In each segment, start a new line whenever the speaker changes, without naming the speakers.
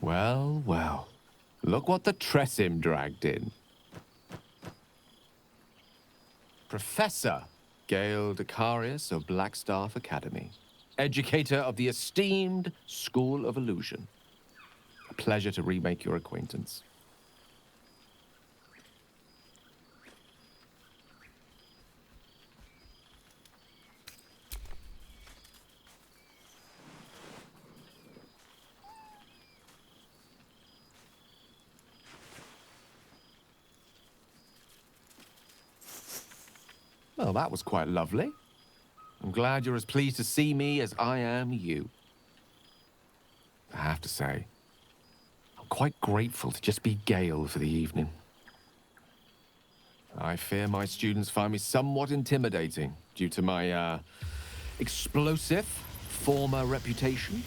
Well, well. Look what the Tressim dragged in. Professor Gale Decarius of Blackstaff Academy. Educator of the esteemed School of Illusion. A pleasure to remake your acquaintance. Well, that was quite lovely. I'm glad you're as pleased to see me as I am you. I have to say, I'm quite grateful to just be Gale for the evening. I fear my students find me somewhat intimidating due to my, explosive former reputation.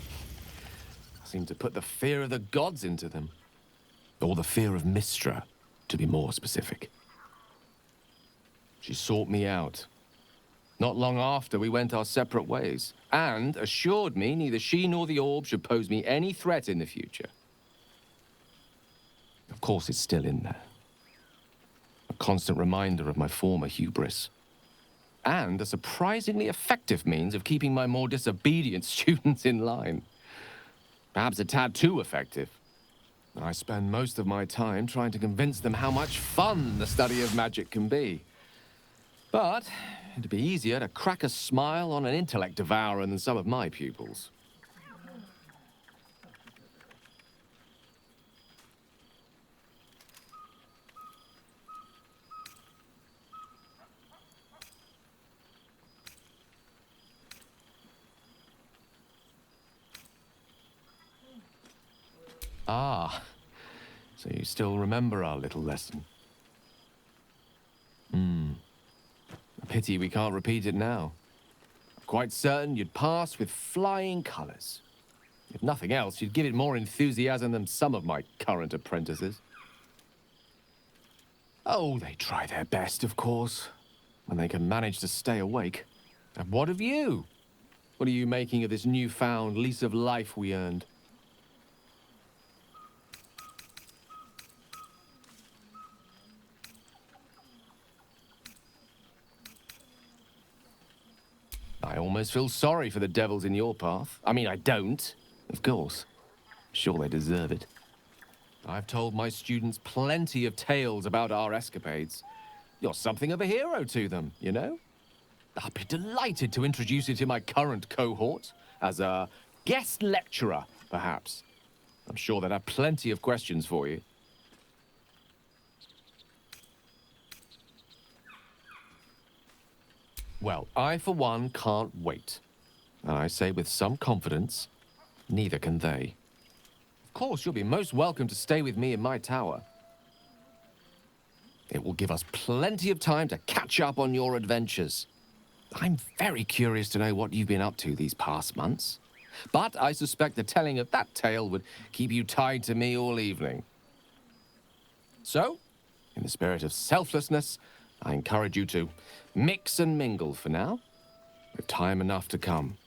I seem to put the fear of the gods into them. Or the fear of Mystra, to be more specific. She sought me out. Not long after, we went our separate ways, and assured me neither she nor the orb should pose me any threat in the future. Of course, it's still in there. A constant reminder of my former hubris. And a surprisingly effective means of keeping my more disobedient students in line. Perhaps a tad too effective. I spend most of my time trying to convince them how much fun the study of magic can be. But it'd be easier to crack a smile on an intellect devourer than some of my pupils. Ah, so you still remember our little lesson? A pity we can't repeat it now. I'm quite certain you'd pass with flying colors. If nothing else, you'd give it more enthusiasm than some of my current apprentices. Oh, they try their best, of course, when they can manage to stay awake. And what of you? What are you making of this newfound lease of life we earned? I almost feel sorry for the devils in your path. I mean, I don't, of course. Sure, they deserve it. I've told my students plenty of tales about our escapades. You're something of a hero to them, you know? I'll be delighted to introduce you to my current cohort as a guest lecturer, perhaps. I'm sure they'd have plenty of questions for you. Well, I, for one, can't wait. And I say with some confidence, neither can they. Of course, you'll be most welcome to stay with me in my tower. It will give us plenty of time to catch up on your adventures. I'm very curious to know what you've been up to these past months. But I suspect the telling of that tale would keep you tied to me all evening. So, in the spirit of selflessness, I encourage you to mix and mingle for now, with time enough to come.